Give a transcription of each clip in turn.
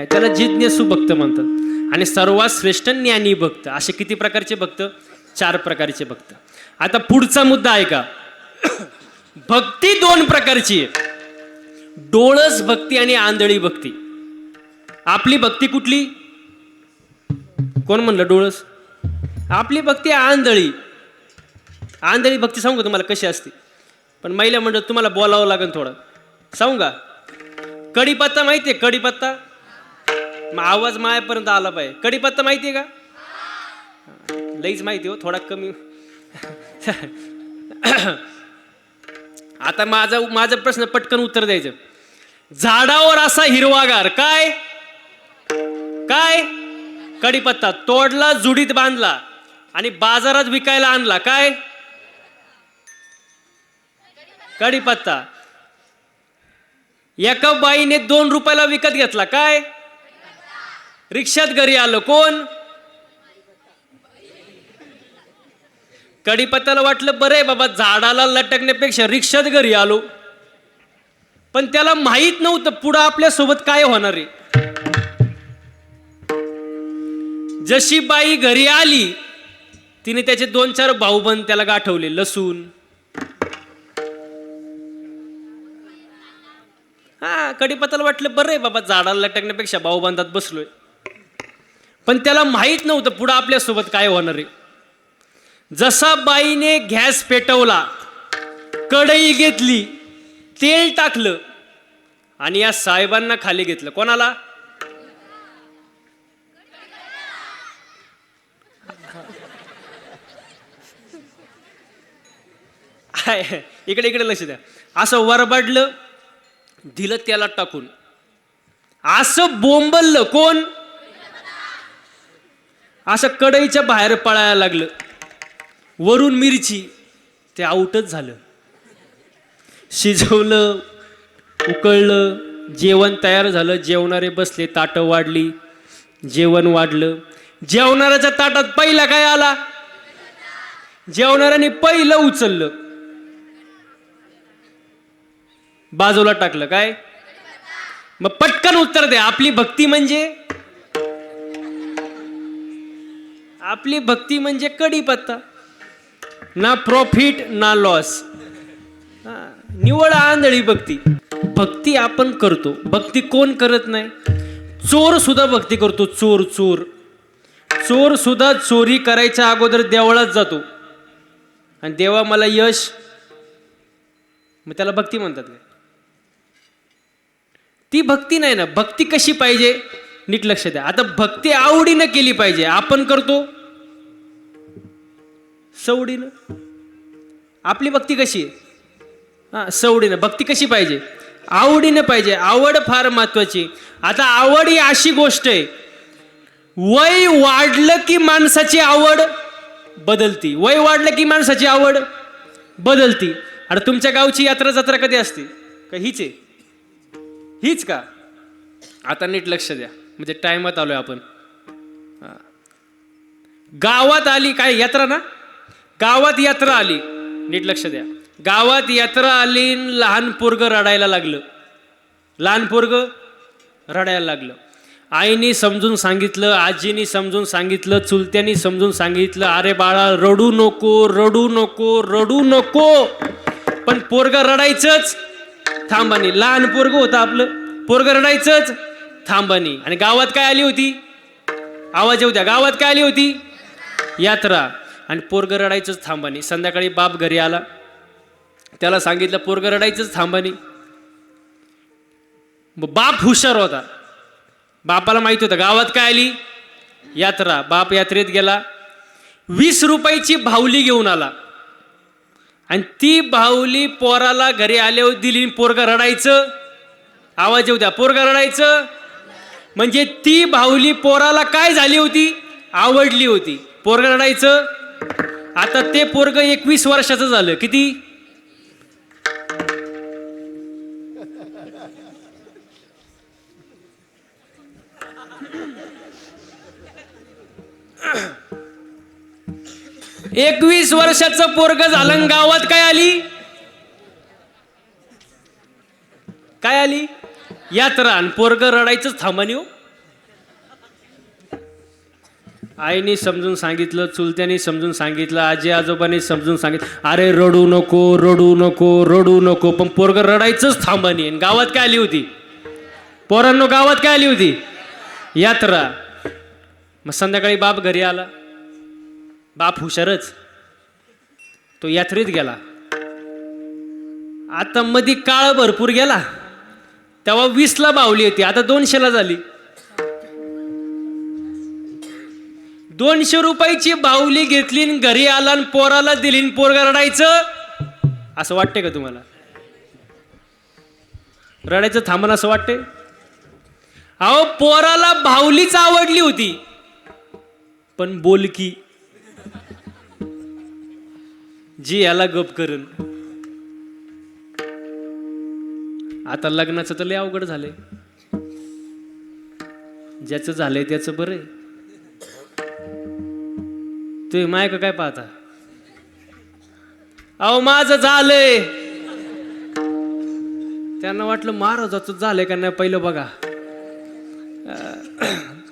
नाही, त्याला जिज्ञासू भक्त म्हणतात. आणि सर्वात श्रेष्ठ ज्ञानी भक्त. असे किती प्रकारचे भक्त? 4 प्रकारचे भक्त. आता पुढचा मुद्दा आहे का, भक्ती 2 प्रकारची आहे, डोळस भक्ती आणि आंधळी भक्ती. आपली भक्ती कुठली? कोण म्हणलं डोळस? आपली भक्ती आंधळी. आंधळी भक्ती सांगू तुम्हाला कशी असते, पण महिला मंडळ तुम्हाला बोलावं लागेल थोडं. सांगू का? कढीपत्ता माहितीये? कढीपत्ता मग आवाज मायापर्यंत आला पाहिजे. कढीपत्ता माहितीये का? लईच माहिती हो, थोडा कमी. आता माझा प्रश्न पटकन उत्तर द्यायचं. झाडावर असा हिरवागार काय? काय? कढीपत्ता. तोडला, जुडीत बांधला आणि बाजारात विकायला आणला काय? कढीपत्ता. एका बाईने 2 रुपयाला विकत घेतला काय? रिक्षात घरी आलं कोण? कढीपत्त्याला वाटलं बरं आहे बाबा, झाडाला लटकण्यापेक्षा रिक्षात घरी आलो. पण त्याला माहित नव्हतं पुढं आपल्या सोबत काय होणार आहे. जशी बाई घरी आली, तिने त्याचे 2-4 भाऊबंद त्याला गाठवले. लसूण, हा, कढीपत्त्याला वाटलं बरं आहे बाबा, झाडाला लटकण्यापेक्षा भाऊबंदात बसलोय. पण त्याला माहित नव्हतं पुढं आपल्या सोबत काय होणार आहे. जसा बाईने गॅस पेटवला, कढई घेतली, तेल टाकलं आणि या साहेबांना खाली घेतलं. कोणाला? इकडे इकडे लक्ष द्या. असं वरबडलं, दिलं त्याला टाकून, असं बोंबललं कोण? असं कढईच्या बाहेर पळायला लागलं. वरून मिरची, ते आउटच झालं. शिजवलं, उकळलं, जेवण तयार झालं. जेवणारे बसले, ताटं वाढली, जेवण वाढलं. जेवणाऱ्याच्या ताटात पहिला काय आला? जेवणाऱ्याने पहिलं उचललं, बाजूला टाकलं काय? मग पटकन उत्तर द्या. आपली भक्ती म्हणजे? आपली भक्ती म्हणजे कढीपत्ता. ना प्रॉफिट ना लॉस. निवळ आंधळी भक्ती. भक्ती आपण करतो, भक्ती कोण करत नाही? चोर सुद्धा भक्ती करतो. चोर चोर चोर सुद्धा चोरी करायच्या अगोदर देवळात जातो आणि देवा मला यश, मग त्याला भक्ती म्हणतात काय? ती भक्ती नाही ना. भक्ती कशी पाहिजे नीट लक्ष द्या. आता भक्ती आवडीनं केली पाहिजे. आपण करतो सवडीनं. आपली भक्ती कशी आहे? हा, सवडीनं. भक्ती कशी पाहिजे? आवडीनं पाहिजे. आवड फार महत्वाची. आता आवड ही अशी गोष्ट आहे, वय वाढलं की माणसाची आवड बदलती. वय वाढलं की माणसाची आवड बदलती. आणि तुमच्या गावची यात्रा जत्रा कधी असते का? हीच आहे? हीच का? आता नीट लक्ष द्या, म्हणजे टाइमात आलोय आपण. गावात आली काय यात्रा ना? गावात यात्रा आली, नीट लक्ष द्या. गावात यात्रा आली, लहान पोरग रडायला लागलं. लहान पोरग रडायला लागलं. आईनी समजून सांगितलं, आजीनी समजून सांगितलं, चुलत्यांनी समजून सांगितलं, अरे बाळा रडू नको, रडू नको, रडू नको. पण पोरग रडायचंच थांबानी. लहान पोरग होतं आपलं, पोरग रडायचंच थांबानी. आणि गावात काय आली होती? आवाज येऊ द्या. गावात काय आली होती? यात्रा. आणि पोरग रडायचंच थांबानी. संध्याकाळी बाप घरी आला, त्याला सांगितलं पोरग रडायचंच थांबानी. बाप हुशार होता, बापाला माहित होतं गावात काय आली? यात्रा. बाप यात्रेत गेला, 20 रुपयाची भावली घेऊन आला आणि ती भावली पोराला घरी आल्यावर दिली. पोरग रडायचं, आवाज येऊ द्या, पोरग रडायचं. म्हणजे ती भावली पोराला काय झाली होती? आवडली होती. पोरग रडायचं. आता ते पोरग 21 वर्षाचं झालं. किती? एकवीस वर्षाचं पोरग झालं. गावात काय आली? काय आली? यात्रा. आणि पोरग रडायचंच थांबानी. हो, आईने समजून सांगितलं, चुलत्याने समजून सांगितलं, आजी आजोबांनी समजून सांगितलं, अरे रडू नको रडू नको रडू नको, पण पोरगं रडायचंच थांबानी. आणि गावात काय आली होती पोरांनो, गावात काय आली होती? यात्रा. मग संध्याकाळी बाप घरी आला. बाप हुशारच, तो यात्रेत गेला. आता मध्ये काळ भरपूर गेला, तेव्हा 20ला बावली होती, आता 200ला झाली. 200 रुपयाची बाहुली घेतली आणि घरी आला आणि पोराला दिली, पोरगा रडायचं. असं वाटते का तुम्हाला? रडायचं थांबण असं वाटते? अहो, पोराला बाहुलीच आवडली होती, पण बोलकी जी याला गप करून. आता लग्नाचं तर लय अवघड झालंय. ज्याचं झालंय त्याचं बरं आहे. तुम्ही माय का काय पाहता? अहो, माझं झालंय. त्यांना वाटलं महाराजाचं झालंय का नाही पहिलं बघा.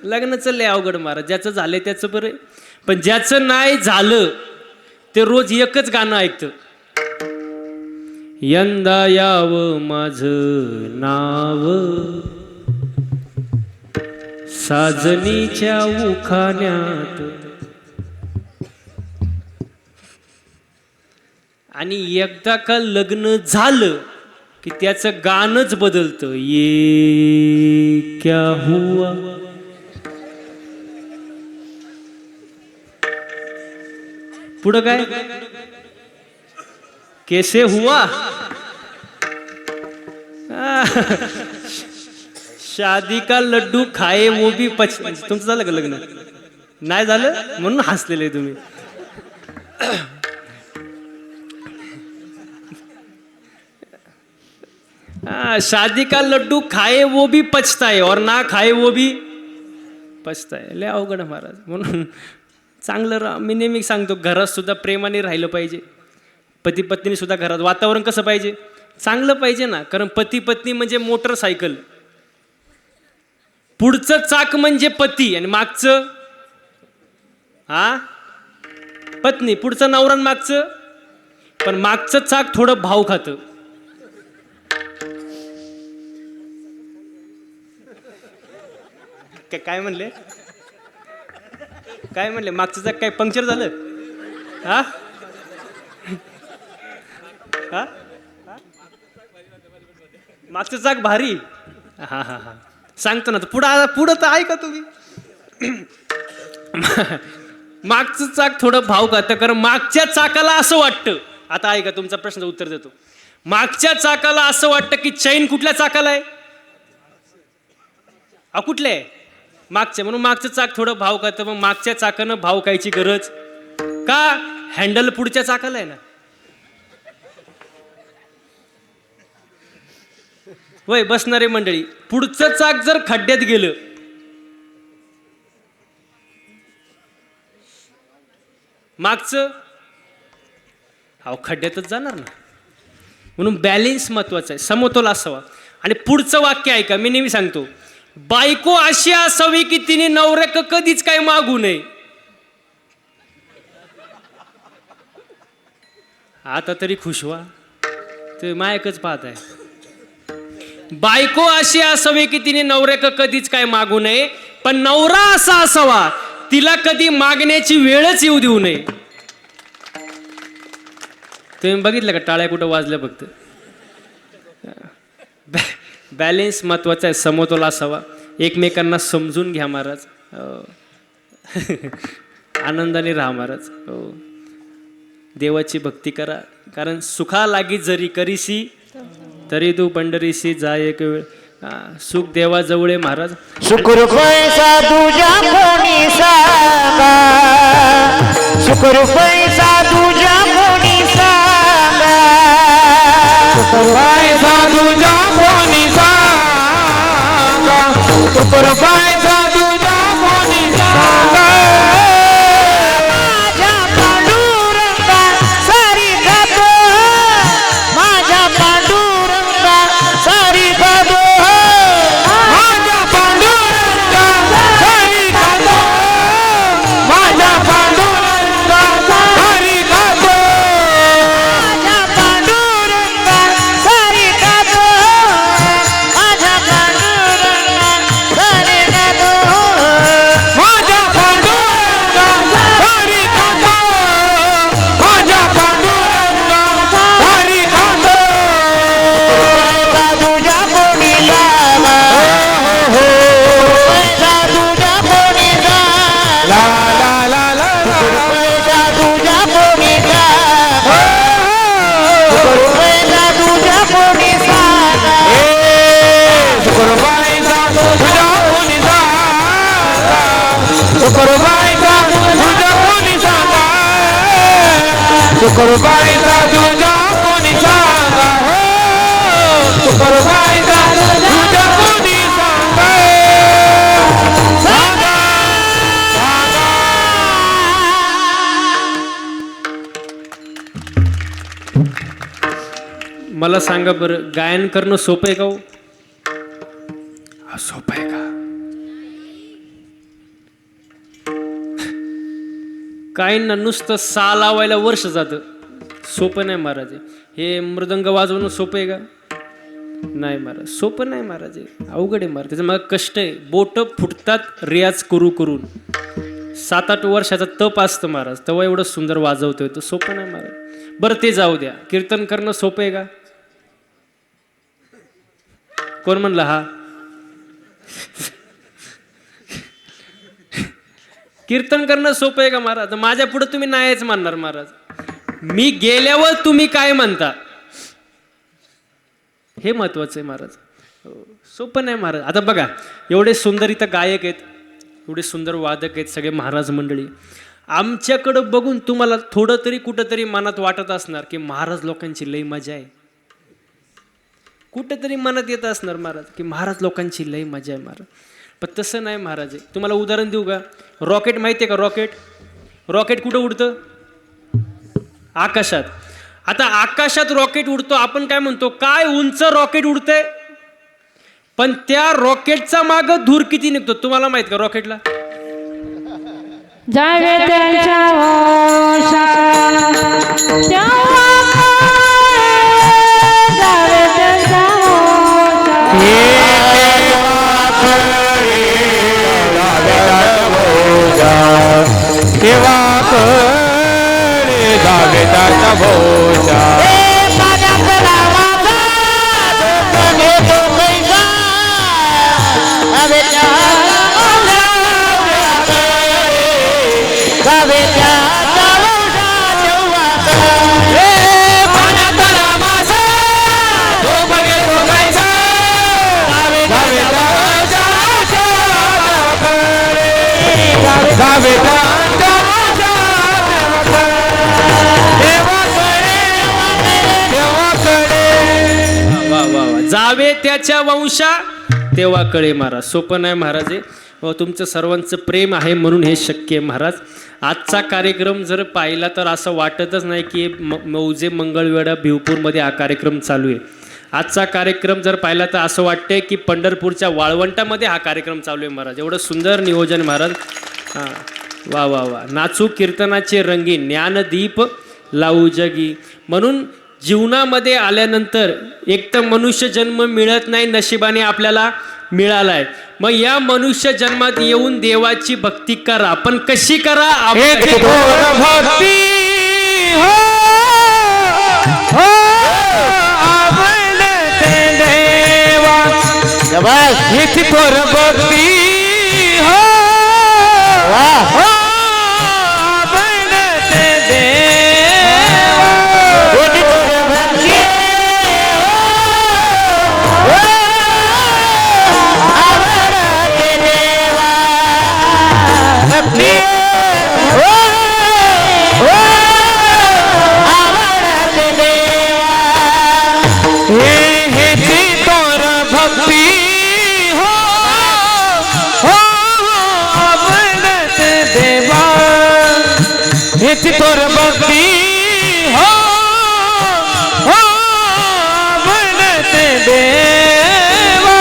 लग्नाचं लय अवघड महाराज. ज्याचं झालंय त्याचं बरं आहे, पण ज्याचं नाही झालं ते रोज एकच गाणं ऐकतं. यंदा यावं माझं नाव साजनीच्या उखाण्यात. आणि एकदा का लग्न झालं की त्याचं गाणंच बदलतं. ये क्या हुआ, पुढं काय, कैसे हुआ, शादी का लड्डू खाए वो भी पच. तुमचं झालं का लग्न? नाही झालं म्हणून हसलेले तुम्ही. शादी का लड्डू खाए वो भी पछताए और ना खाए वो भी पछताए. लय अवघड महाराज. म्हणून चांगलं मी नेहमी सांगतो, घरात सुद्धा प्रेमाने राहिलं पाहिजे. पती पत्नी सुद्धा घरात वातावरण कसं पाहिजे? चांगलं पाहिजे ना. कारण पती पत्नी म्हणजे मोटरसायकल. पुढचं चाक म्हणजे पती आणि मागचं पत्नी. पुढचं नवरा मागचं, पण मागचं चाक थोडं भाव खातं. काय म्हणले? काय म्हणले? मागचं चाक काय पंक्चर झालं? मागचं चाक भारी. हा हा हा सांगतो ना. पुढं तर ऐका तुम्ही. मागचं चाक थोडं भाव खातं, कारण मागच्या चाकाला असं वाटतं. आता ऐका, तुमचा प्रश्नाचं उत्तर देतो. मागच्या चाकाला असं वाटतं की चैन कुठल्या चाकाला आहे? कुठल्या आहे? मागच्या. म्हणून मागचं चाक थोडं भाव खातं. मग मागच्या चाकानं भाव खायची गरज का? हँडल पुढच्या चाकाला आहे ना. वय बसणारे मंडळी, पुढचं चाक जर खड्ड्यात गेलं, मागचं खड्ड्यातच जाणार ना. म्हणून बॅलेन्स महत्वाचा आहे, समतोल असावा. आणि पुढचं वाक्य ऐका, मी नेहमी सांगतो, बायको अशी असावी की तिने नवऱ्याक कधीच काय मागू नये. आता तरी खुश व्हा, ते मायकच पाहत आहे. बायको अशी असावी की तिने नवऱ्याक कधीच काय मागू नये, पण नवरा असा असावा तिला कधी मागण्याची वेळच येऊ देऊ नये. तुम्ही बघितलं का टाळ्या कुठं वाजल्या? फक्त बॅलेन्स महत्वाचा आहे, समतोल असावा. एकमेकांना समजून घ्या महाराज. आनंदाने राहा महाराज. देवाची भक्ती करा, कारण सुखा लागी जरी करीसी तरी तू पंढरीशी जाय एक वेळ. सुख देवा जवळ महाराज. सुखरूपैसा तुझ्या कोणी सांगा, सुखरूपैसा तुझ्या कोणी सांगा, सुखरूपैसा तुझ्या कोणी सांगा, सुखरूपैसा तुझ्या कोणी सांगा. माझ्या पांडुरंगा सारी गातो, माझ्या पांडुरंगा सारी गातो, माझ्या पांडुरंगा सारी गातो, शुक्रबाईचा तुझा कोणी सांगा शुक्रबाईचा तुझा कोणी सांगा हो शुक्रबाईचा तुझा कोणी सांगा सांगा मला सांगा बरं, गायन करणं सोपं आहे का हो? सोपं आहे का? काहींना नुसतं सा लावायला वर्ष जातं. सोपं नाही महाराज. हे मृदंग वाजवणं सोपं आहे का? नाही महाराज, सोपं नाही महाराज. अवघड आहे महाराज. त्याचं मला कष्ट आहे. बोट फुटतात रियाज करू करून. 7-8 वर्षाचा तप असतं महाराज, तेव्हा एवढं सुंदर वाजवतोय. तर सोपं नाही महाराज. बरं ते जाऊ द्या. कीर्तन करणं सोपं आहे का? कोण म्हणलं हा? कीर्तन करणं सोपं आहे का महाराज? माझ्या पुढे तुम्ही नाहीच मानणार महाराज. मी गेल्यावर तुम्ही काय म्हणता हे महत्वाचं आहे महाराज. सोपं नाही महाराज. आता बघा, एवढे सुंदर इथं गायक आहेत, एवढे सुंदर वादक आहेत सगळे महाराज मंडळी. आमच्याकडं बघून तुम्हाला थोडं तरी कुठंतरी मनात वाटत असणार की महाराज लोकांची लई मजा आहे. कुठेतरी मनात येत असणार महाराज की महाराज लोकांची लई मजा आहे महाराज. पण तसं नाही महाराज. तुम्हाला उदाहरण देऊ का? रॉकेट माहिती आहे का? रॉकेट कुठं उडतं? आकाशात. आता आकाशात रॉकेट उडतो, आपण काय म्हणतो, काय उंच रॉकेट उडतंय. पण त्या रॉकेटचा माग धूर किती निघतो तुम्हाला माहित का? रॉकेटला जावे त्यांच्या तेव्हा कडे जावे त्याचा भोशा जावे त्याच्या वंशा तेव्हा कळे महाराज. सोपं नाही महाराज. तुमचं सर्वांचं प्रेम आहे म्हणून हे शक्य आहे महाराज. आजचा कार्यक्रम जर पाहिला तर असं वाटतच नाही की मौजे मंगळवेढा भिवपूरमध्ये हा कार्यक्रम चालू आहे. आजचा कार्यक्रम जर पाहिला तर असं वाटतंय की पंढरपूरच्या वाळवंटामध्ये हा कार्यक्रम चालू आहे महाराज. एवढं सुंदर नियोजन महाराज. हां, वा वा वा. नाचू कीर्तनाचे रंगी, ज्ञानदीप लावू जगी. म्हणून जीवनामध्ये आल्यानंतर एक तर मनुष्य जन्म मिळत नाही, नशिबाने आपल्याला मिळालाय. मग या मनुष्य जन्मात येऊन देवाची भक्ती करा. पण कशी करा? भक्ती हो देवा हिची थोर भक्ती हो हिची तोर भक्ती हो बनते देवा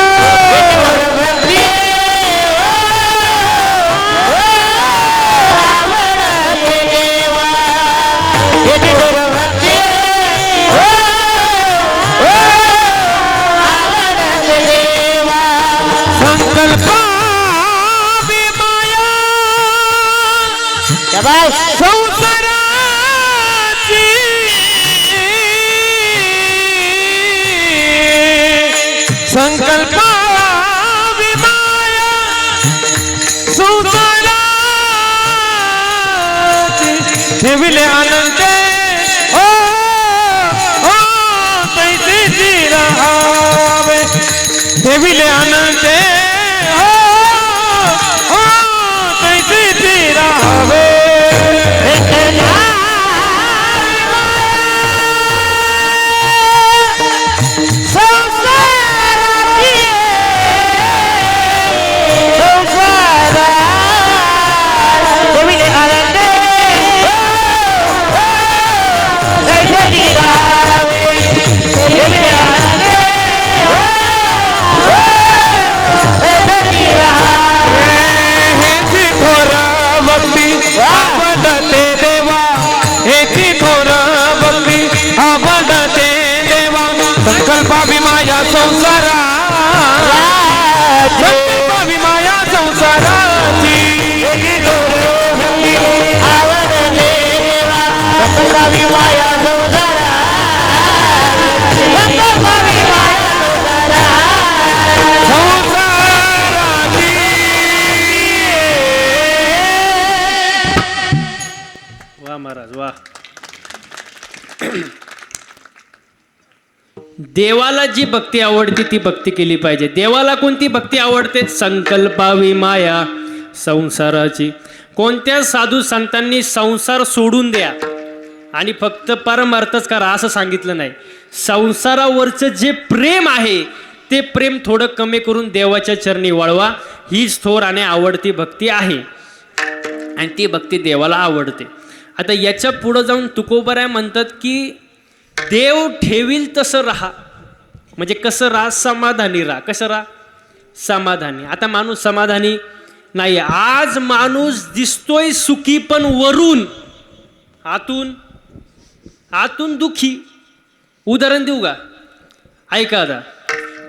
संकल्प संसाराची संकल्प विमाया संसाराची ठेविले आनंद हो पैसे राहावे ठेविले आनंद हो पैसे महाराज वा. देवाला जी भक्ती आवडते ती भक्ती केली पाहिजे. देवाला कोणती भक्ती आवडते? संकल्पावी माया संसाराची. कोणत्या साधू संतांनी संसार सोडून द्या आणि फक्त परमार्थच करा असं सांगितलं नाही. संसारावरचं जे प्रेम आहे ते प्रेम थोडं कमी करून देवाच्या चरणी वळवा. हीच थोर आणि आवडती भक्ती आहे आणि ती भक्ती देवाला आवडते. आता याच्या पुढं जाऊन तुकोबाराय म्हणतात की देव ठेवील तसं राहा. म्हणजे कसं राहा? समाधानी राहा. कसं राहा? समाधानी. आता माणूस समाधानी नाही. आज माणूस दिसतोय सुखी पण वरून आतून दुखी. उदाहरण देऊ का? ऐका आता,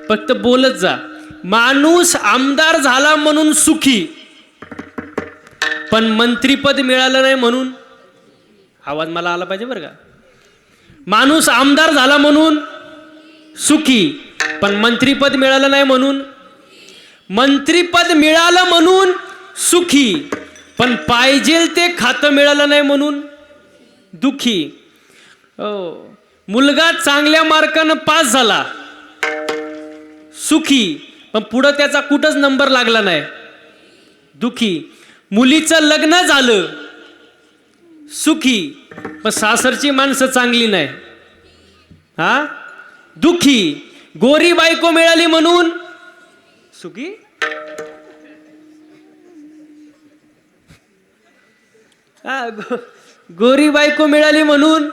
फक्त बोलत जा. माणूस आमदार झाला म्हणून सुखी पण मंत्रीपद मिळालं नाही म्हणून. आवाज मला आला पाहिजे बरं का. माणूस आमदार झाला म्हणून सुखी पण मंत्रीपद मिळालं नाही म्हणून. मंत्रीपद मिळालं म्हणून सुखी पण पाहिजे ते खातं मिळालं नाही म्हणून दुखी. मुलगा चांगल्या मार्कानं पास झाला सुखी पण पुढं त्याचा कुठंच नंबर लागला नाही दुखी. मुलीचं लग्न झालं सुखी पण सासरची माणसं चांगली नाही हा दुखी. गोरी बायको मिळाली म्हणून सुखी. गोरी बायको मिळाली म्हणून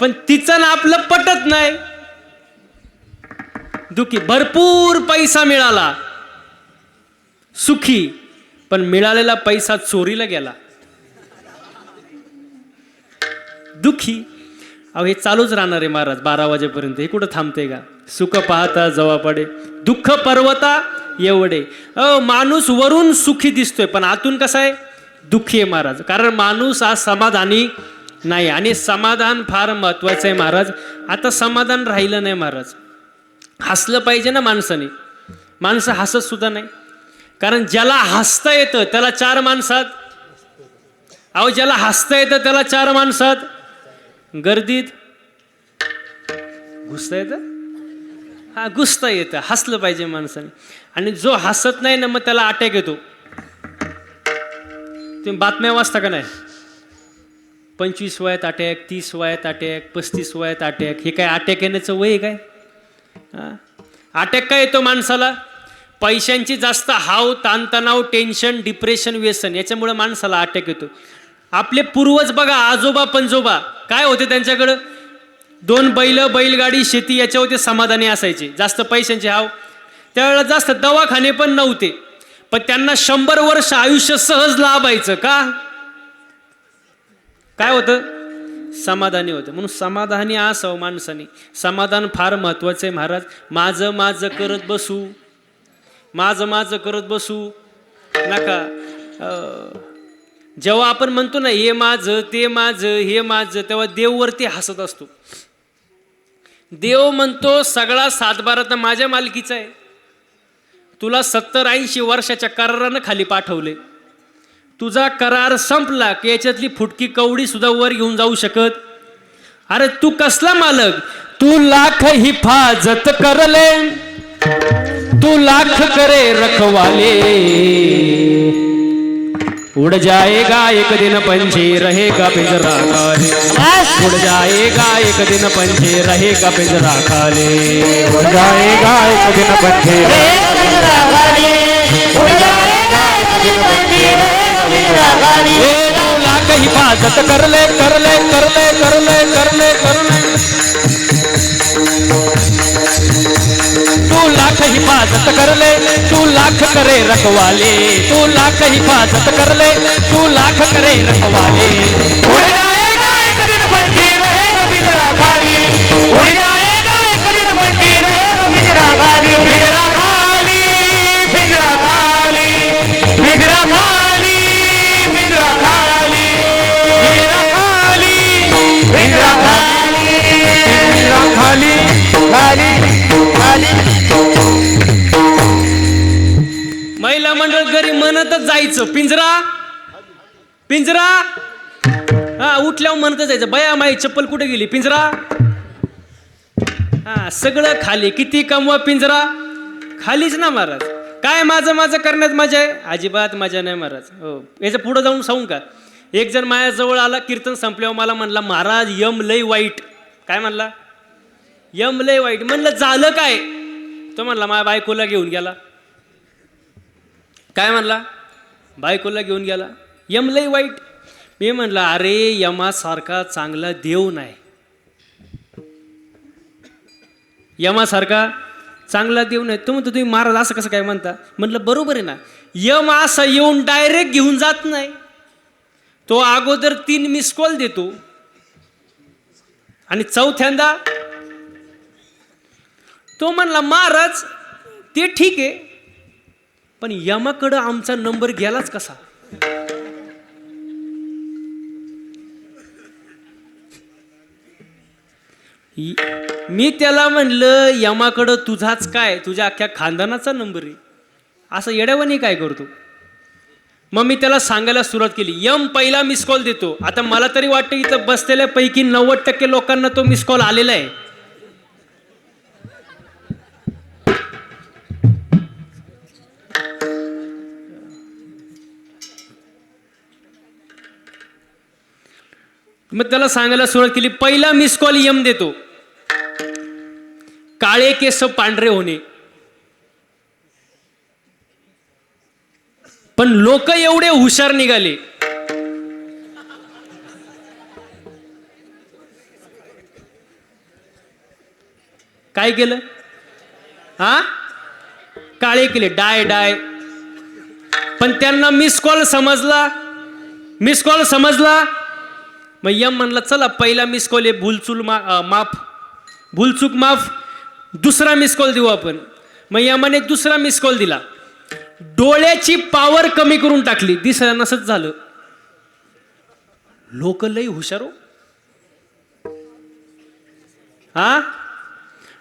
पण तिचं ना आपलं पटत नाही दुखी. भरपूर पैसा मिळाला सुखी पण मिळालेला पैसा चोरीला गेला दुखी. अहो हे चालूच राहणार आहे महाराज 12 वाजेपर्यंत. हे कुठं थांबते का? सुख पाहता जवा पडे दुःख पर्वता एवढे. माणूस वरून सुखी दिसतोय पण आतून कसा आहे? दुःखी आहे महाराज. कारण माणूस आज समाधानी नाही आणि समाधान फार महत्वाचं आहे महाराज. आता समाधान राहिलं नाही महाराज. हसलं पाहिजे ना माणसाने. माणसं हसत सुद्धा नाही. कारण ज्याला हसता येतं त्याला 4 माणसात. अहो ज्याला हसता येतं त्याला 4 माणसात गर्दीत घुसता येतं. हा घुसता येतं. हसलं पाहिजे माणसाने. आणि जो हसत नाही ना मग त्याला अटॅक येतो. तुम्ही बातम्या वाचता का नाही? 25 वयात अटॅक, 30 वयात अटॅक, 35 वयात अटॅक. हे काय अटॅक येण्याचं वय काय? अटॅक काय येतो माणसाला? पैशांची जास्त हाव, ताणतणाव, टेन्शन, डिप्रेशन, व्यसन याच्यामुळे माणसाला अटॅक येतो. आपले पूर्वज बघा, आजोबा पंजोबा काय होते त्यांच्याकडं? 2 बैल, बैलगाडी, शेती याच्या होते समाधानी असायचे. जास्त पैशांचे हाव. त्यावेळेला जास्त दवाखाने पण नव्हते पण त्यांना 100 वर्ष आयुष्य सहज लाभायचं. का? काय होतं? समाधानी होतं. म्हणून समाधानी असावं माणसाने. समाधान फार महत्वाचं आहे महाराज. माझं माझं करत बसू, माझं माझं करत बसू नका. जेव्हा आपण म्हणतो ना हे माझं ते माझं हे माझं तेव्हा देव वरती हसत असतो. देव म्हणतो सगळा 7/12 तर माझ्या मालकीचा आहे. तुला 70-80 वर्षाच्या करारानं खाली पाठवले. तुझा करार संपला की याच्यातली फुटकी कवडी सुद्धा वर घेऊन जाऊ शकत. अरे तू कसला मालक? तू लाख हिफाजत करले, तू लाख करे रखवाले. उड़ जाएगा एक दिन पंछी रहेगा पिंजरा खाली. उड़ जाएगा एक दिन पंछी रहेगा पिंजरा खाली. उड़ जाएगा एक दिन पंछी रहेगा पिंजरा खाली. उड़ जाएगा एक दिन पंछी रहेगा पिंजरा खाली. तू लाख हिफाजत कर ले कर ले कर ले कर ले कर ले कर ले. तू लाख हिफाजत कर ले, तू लाख करे रखवाले. तू लाख हिफाजत कर ले, तू लाख करे रखवाले. उड़ जाएगा एक दिन पंछी रहेगा पिंजरा खाली. उड़ जाएगा एक दिन पंछी रहेगा पिंजरा खाली. पिंजरा खाली, पिंजरा खाली, पिंजरा खाली, पिंजरा खाली, पिंजरा खाली, पिंजरा खाली, पिंजरा खाली, खाली, खाली. म्हणतच जायचं पिंजरा पिंजरा, हा उठल्यावर म्हणतच जायचं बया माई चप्पल कुठे गेली पिंजरा, हा सगळं खाली, किती कमवा पिंजरा खालीच ना महाराज. काय माझं माझं करण्यात मजा आहे, अजिबात मजा नाही महाराज. हो याचं पुढं जाऊन सांगू का, एक जण माझ्याजवळ आला कीर्तन संपल्यावर मला म्हणला महाराज यम लय वाईट. काय म्हणला, यम लय वाईट. म्हणलं झालं काय, तो म्हणला माझ्या बायकोला घेऊन गेला. काय म्हणला, बायकोला घेऊन गेला, यम लय वाईट. मी म्हणलं अरे यमासारखा चांगला देव नाही, यमासारखा चांगला देव नाही. तो म्हणतो तुम्ही महाराज असं कसं काय म्हणता. म्हटलं बरोबर आहे ना, यम असं येऊन डायरेक्ट घेऊन जात नाही, तो अगोदर 3 मिस कॉल देतो आणि चौथ्यांदा तो म्हणला महाराज ते ठीक आहे पण यमाकडं आमचा नंबर गेलाच कसा. मी त्याला म्हणलं यमाकडं तुझाच काय, तुझ्या अख्ख्या खानदानाचा नंबर आहे, असं येड्यावानी काय करतो. मग मी त्याला सांगायला सुरुवात केली, यम पहिला मिस कॉल देतो. आता मला तरी वाटतं इथं बसलेल्यापैकी 90% लोकांना तो मिस कॉल आलेला आहे. मग त्याला सांगायला सुरुवात केली, पहिला मिस कॉल यम देतो, काळे केस पांढरे होणे. पण लोक एवढे हुशार निघाले, काय केलं, हा काळे केले, डाय डाय. पण त्यांना मिस कॉल समजला, मिस कॉल समजला. मग यम म्हणला चला पहिला मिस कॉल आहे, माफ, भूलचूक माफ, दुसरा मिस कॉल देऊ आपण. मग यमाने दुसरा मिस कॉल दिला, डोळ्याची पावर कमी करून टाकली, दिसायला नसच झालं. लोक लई हुशार हो, हा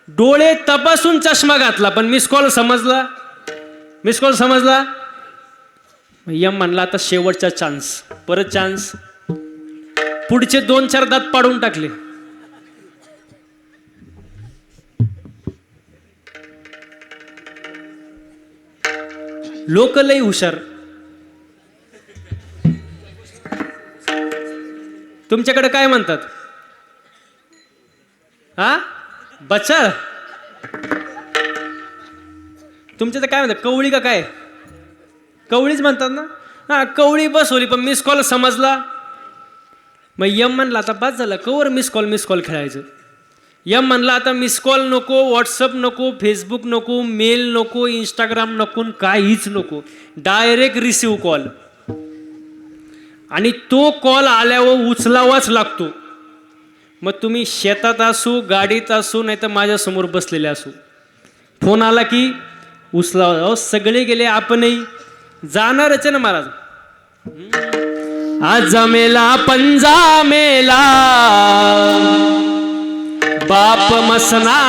डोळे तपासून चष्मा घातला पण मिस कॉल समजला, मिस कॉल समजला. यम म्हणला आता शेवटचा चान्स, परत चान्स. पुढचे 2-4 दात पाडून टाकले. लोक लई हुशार. तुमच्याकडे काय म्हणतात, हा बचाळ, तुमच्या काय म्हणतात, कवळी का काय, कवळीच म्हणतात ना, हा कवळी बसवली पण मिस कॉल समजला. मग यम म्हणला आता बस झालं, कवर मिस कॉल खेळायचं. यम म्हणला आता मिस कॉल नको, व्हॉट्सअप नको, फेसबुक नको, मेल नको, इंस्टाग्राम नको, काहीच नको, डायरेक्ट रिसिव्ह कॉल. आणि तो कॉल आल्यावर उचलावाच लागतो. मग तुम्ही शेतात असू, गाडीत असू, नाही तर माझ्यासमोर बसलेले असू, फोन आला की उचलावा. सगळे गेले, आपणही जाणारच आहे ना महाराज. आज मेला पंजा मेला, बाप मसना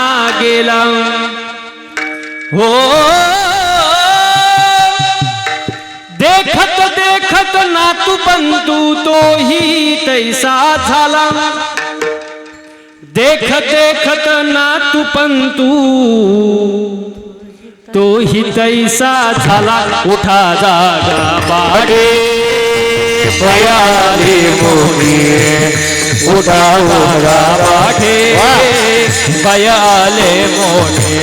गेला हो. देखत देखत नातू बंधू तोही तैसा झाला, देखत देखत नातू पंतू तोही तैसा झाला. उठा जागा बागे भयाले मोहे, उठा जागा बागे भयाले मोठे.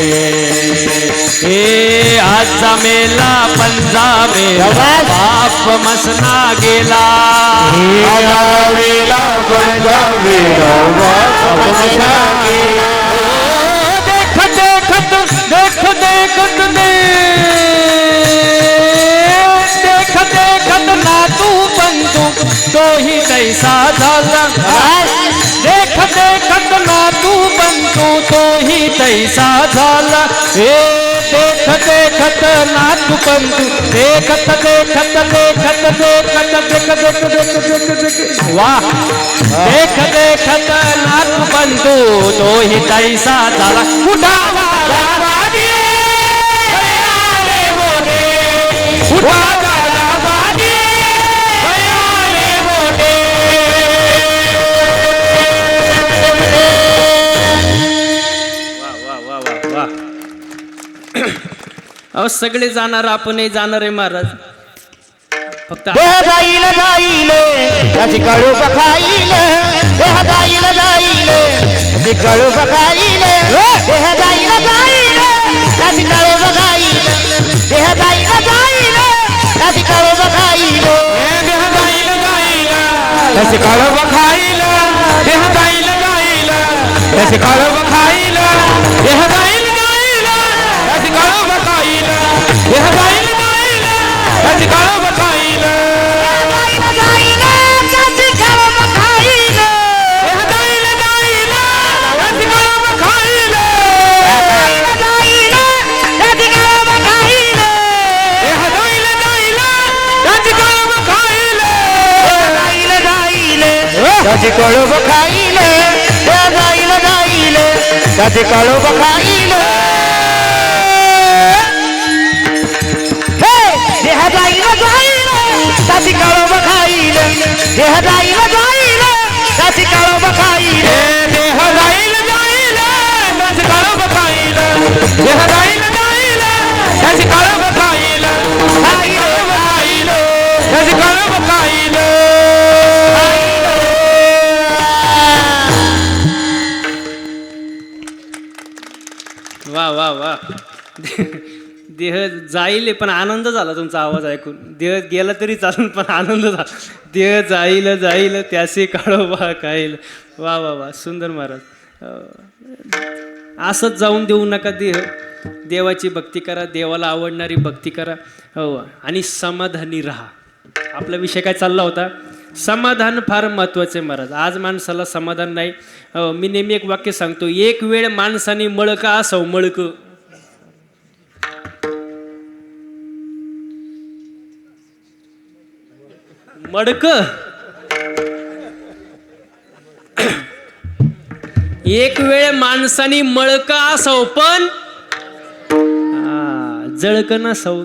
ए आज मेला पंजा मेला, बाप मसना गेला. वेला पंजा वेला, बाप मसना गेला. देखत देखत देखत देखत देखत देखत नातू बंधू तोही तैसा झाला. देखत देखत नातू बंधू तोही तैसा झाला. देखत देखत नातू बंधू, देखत देखत देखत देखत देखत देखत वाह. देखत देखत नातू बंधू तोही तैसा झाला. उठावा उठा वा. अहो सगळे जाणार आपणही जाणार आहे महाराज. फक्त देह जाईल जाईल त्याची कळू बखाईल देह जाईल जाईल त्याची कळू बखाईल देह जाईल जाईल त्याची कळू बखाईल देह जाईल जाईल त्याची कळू बखाईल देह जाईल जाईल त्याची कळू बखाईल देह जाईल जाईल त्याची कळू बखाईल देह जाईल जाईल त्याची कळू बखाईल देह जाईल जाईल त्याची कळू बखाईल त्याची कळू बखाईल जाईल जाईल त्याची कळू बखाईल देह जाईल जाईल त्याची कळू बखाईल देह जाईल जाईल त्याची कळू बखाईल देह जाईल जाईल त्याची कळू बखाईल देह जाईल जाईल त्याची कळू बखाईल त्याची कळू बखाईल. वा वा वा. देह जाईल पण आनंद झाला तुमचा आवाज ऐकून. देह गेला तरी चालून पण आनंद झाला. देह जाईल जाईल त्याचे काळोबा काईल. वा वा वा सुंदर महाराज. असंच जाऊन देऊ नका देह. देवाची भक्ती करा, देवाला आवडणारी भक्ती करा. हो आणि समाधानी राहा. आपला विषय काय चालला होता? समाधान फार महत्वाचे महाराज. आज माणसाला समाधान नाही. हो मी नेहमी एक वाक्य सांगतो, एक वेळ माणसाने मळका असाव मळक. मडक एक वेळ माणसाने मळका असाव पण जळक नसाव.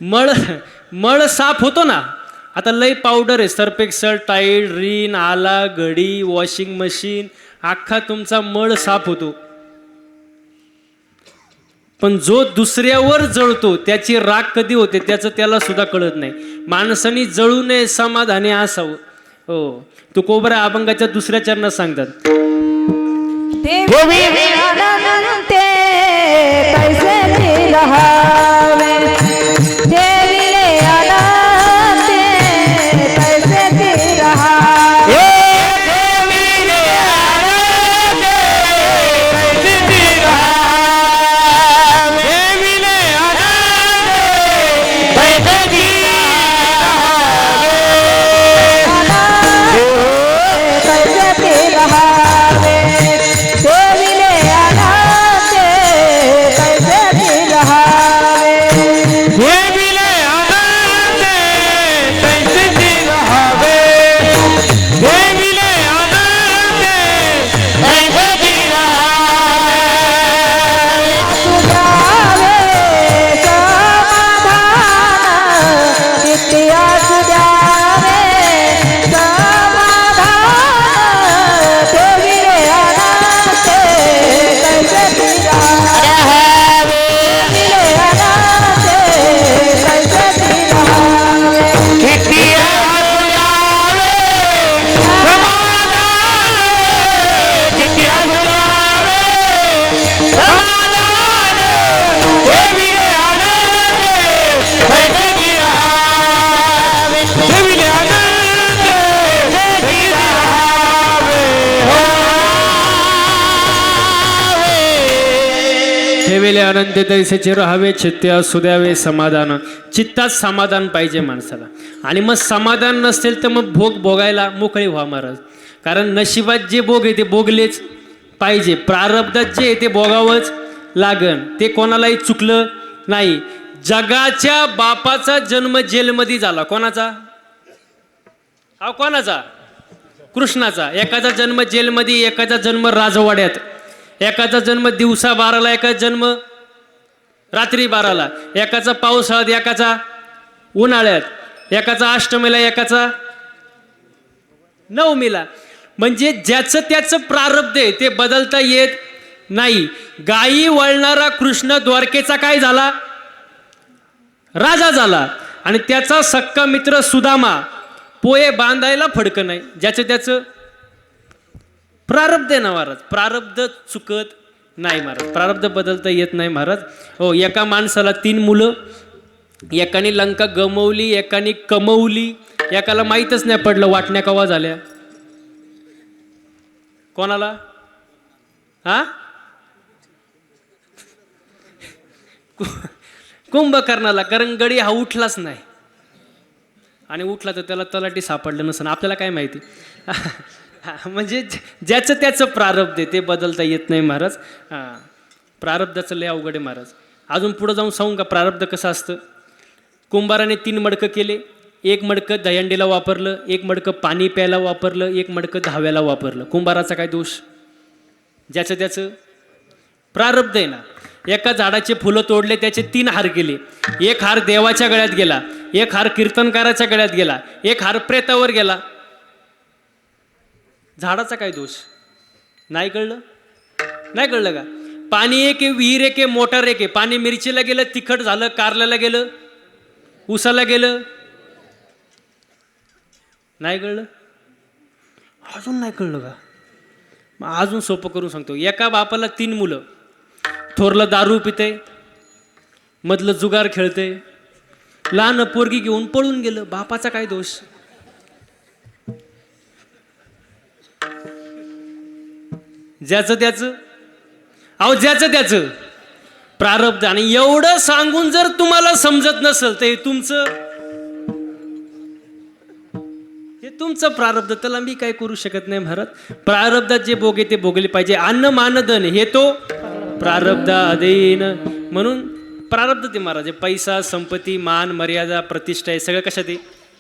मळ साफ होतो ना. आता लय पावडर आहे, सर्फ एक्सल, टाईड, रिन, आला, घडी, वॉशिंग मशीन, अख्खा तुमचा मळ साफ होतो. पण जो दुसऱ्यावर जळतो त्याची राख कधी होते त्याचं त्याला सुद्धा कळत नाही. माणसाने जळू नये, समाधानी असावं. हो तू कोबरा अभंगाच्या दुसऱ्या चरणात सांगतात, कैसे रहावे देविले आनंदे कैसे रहावे देविले आनंदे कैसे रहावे देविले आनंदे कैसे रहावे देविले आनंदे कैसे रहावे देविले आनंदे कैसे रहावे देविले आनंदे कैसे रहावे सुजावे समाधान नित्या सुजावे समाधान देविले आनंदे कैसे रहावे देविले आनंदे कैसे रहावे कितिया सुनावे समाधान कितिया सुनावे समाधान देविले आनंदे कैसे रहावे देविले आनंदे कैसे रहावे ठेवेले आनंद तैसेचे राहावे, चित्ते असू द्यावे समाधान. चित्तात समाधान पाहिजे माणसाला. आणि मग समाधान नसेल तर मग भोग भोगायला मोकळे व्हा महाराज. कारण नशिबात जे भोग आहे ते भोगलेच पाहिजे. प्रारब्धात जे आहे ते भोगावंच लागन. ते कोणालाही चुकलं नाही. जगाच्या बापाचा जन्म जेलमध्ये झाला. कोणाचा? हा कोणाचा? कृष्णाचा. एकाचा जन्म जेलमध्ये, एकाचा जन्म राजवाड्यात, एकाचा जन्म दिवसा 12ला, एकाचा जन्म रात्री 12ला, एकाचा पावसाळ्यात, एकाचा उन्हाळ्यात, एकाचा अष्टमीला, एकाचा नवमीला. म्हणजे ज्याचं त्याचं प्रारब्ध आहे ते बदलता येत नाही. गायी वळणारा कृष्ण द्वारकेचा काय झाला? राजा झाला. आणि त्याचा सक्का मित्र सुदामा पोहे बांधायला फडकं नाही. ज्याचं त्याचं प्रारब्ध आहे ना महाराज. प्रारब्ध चुकत नाही महाराज. प्रारब्ध बदलता येत नाही महाराज. हो, एका माणसाला 3 मुलं, एकाने लंका गमवली, एकाने कमवली, एकाला माहीतच नाही पडलं वाटण्या कवा झाल्या. कोणाला? हा, कुंभकर्णाला. कारण गडी हा उठलाच नाही. आणि उठला तर त्याला तलाठी सापडलं नसेल. आपल्याला काय माहिती. म्हणजे ज्याचं त्याचं प्रारब्ध आहे ते बदलता येत नाही महाराज. हां, प्रारब्धाचं लय अवघड आहे महाराज. अजून पुढं जाऊन सांगू का प्रारब्ध कसं असतं. कुंभाराने 3 मडकं केले. 1 मडकं दहीहंडीला वापरलं, 1 मडकं पाणी प्यायला वापरलं, 1 मडकं धाव्याला वापरलं. कुंभाराचा काय दोष? ज्याचं त्याचं प्रारब्ध आहे ना. एका झाडाचे फुलं तोडले, त्याचे 3 हार केले. 1 हार देवाच्या गळ्यात गेला, 1 हार कीर्तनकाराच्या गळ्यात गेला, 1 हार प्रेतावर गेला. झाडाचा काय दोष? नाही कळलं? नाही कळलं का? पाणी एक आहे, विहीर एक आहे, मोटार एक आहे. पाणी मिरचीला गेलं, तिखट झालं, कारल्याला गेलं, उसाला गेलं. नाही कळलं? अजून नाही कळलं का? मग अजून सोपं करून सांगतो. एका बापाला 3 मुलं. थोरलं दारू पिते, मधलं जुगार खेळते, लहान पोरगी घेऊन पळून गेलं. बापाचा काय दोष? ज्याचं त्याचं, अहो ज्याचं त्याचं प्रारब्ध. आणि एवढं सांगून जर तुम्हाला समजत नसेल तर हे तुमचं प्रारब्ध. त्याला मी काय करू शकत नाही महाराज. प्रारब्धात जे भोगे ते भोगले पाहिजे. अन्न मान धन हे तो प्रारब्ध अधीन. म्हणून प्रारब्ध ते महाराज. पैसा, संपत्ती, मान, मर्यादा, प्रतिष्ठा हे सगळं कशात आहे?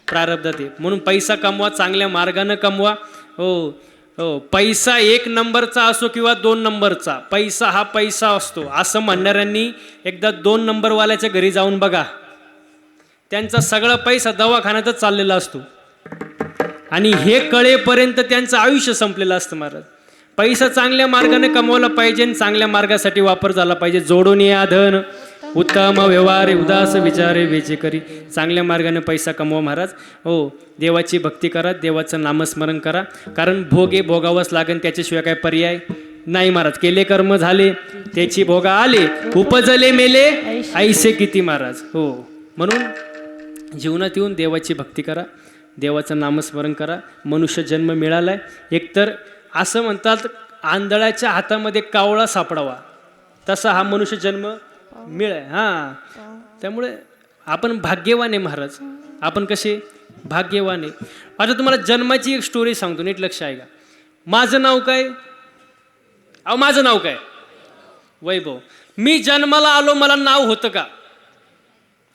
प्रारब्धात आहे. म्हणून पैसा कमवा, चांगल्या मार्गानं कमवा. हो हो, पैसा 1 नंबरचा असो किंवा 2 नंबरचा, पैसा हा पैसा असतो असं म्हणणाऱ्यांनी एकदा 2 नंबरवाल्याच्या घरी जाऊन बघा. त्यांचा सगळा पैसा दवाखान्यातच चाललेला असतो. आणि हे कळेपर्यंत त्यांचं आयुष्य संपलेलं असतं महाराज. पैसा चांगल्या मार्गाने कमवला पाहिजे आणि चांगल्या मार्गासाठी वापर झाला पाहिजे. जोडून या धन उत्तम व्यवहारे उदास विचारे वेचे करी. चांगल्या मार्गाने पैसा कमवा महाराज. हो, देवाची भक्ती करा, देवाचं नामस्मरण करा. कारण भोग हे भोगावंच लागेल, त्याच्याशिवाय काय पर्याय नाही महाराज. केले कर्म झाले त्याची भोगा आले, उपजले मेले ऐसे किती महाराज. हो, म्हणून जीवनात येऊन देवाची भक्ती करा, देवाचं नामस्मरण करा. मनुष्य जन्म मिळालाय. एकतर असं म्हणतात आंधळ्याच्या हातामध्ये कावळा सापडावा, तसा हा मनुष्य जन्म मिळाय. हां, त्यामुळे आपण भाग्यवान आहे महाराज. आपण कसे भाग्यवान आहे. आता तुम्हाला जन्माची एक स्टोरी सांगतो, नीट लक्ष आहे का. माझं नाव काय? अहो माझं नाव काय? वैभव. मी जन्माला आलो, मला नाव होतं का?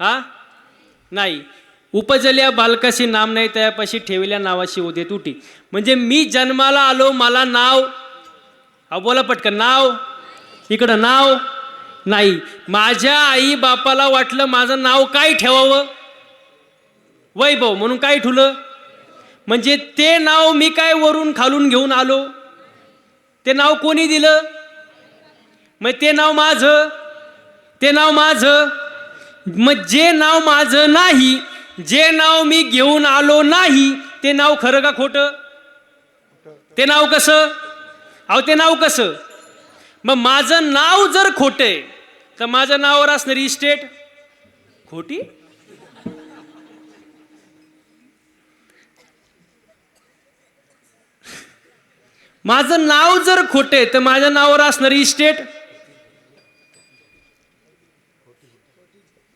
हा, नाही. उपजल्या बालकाशी नाम नाही, त्यापाशी ठेवल्या नावाशी होते तुटी. म्हणजे मी जन्माला आलो, मला नाव, अहो बोला पटकन, नाव इकडं नाव नाही. माझ्या आई बापाला वाटलं माझं नाव काय ठेवावं? वैभव म्हणून काय ठेवलं? म्हणजे ते नाव मी काय वरून खालून घेऊन आलो? ते नाव कोणी दिलं? मग ते नाव माझं, ते नाव माझं. मग जे नाव माझं नाही, जे नाव मी घेऊन आलो नाही, ते नाव खरं का खोटं? ते नाव कसं? अहो ते नाव कसं? मग माझं नाव जर खोटं आहे तर माझ्या नावावर असणारी इस्टेट खोटी. माझं नाव जर खोटं आहे तर माझ्या नावावर असणारी इस्टेट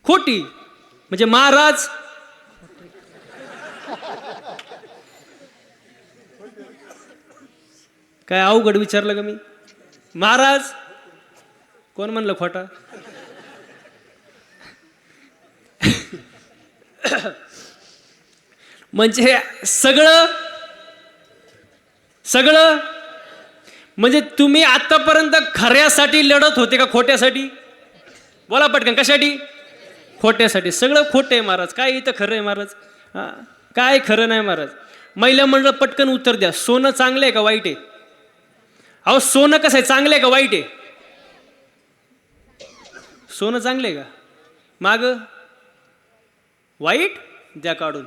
खोटी. म्हणजे महाराज काय अवघड विचारलं का मी? महाराज कोण म्हणलं खोटा? म्हणजे सगळं सगळं म्हणजे तुम्ही आतापर्यंत खऱ्यासाठी लढत होते का खोट्यासाठी? बोला पटकन, कशासाठी? खोट्यासाठी. सगळं खोटं आहे महाराज. काय इथं खरं आहे महाराज? हां, काय खरं नाही महाराज. महिला मंडळ पटकन उत्तर द्या. सोनं चांगलं आहे का वाईट आहे? अहो सोनं कसं आहे, चांगलं आहे का वाईट आहे? सोनं चांगलं आहे का? माग वाईट द्या काढून.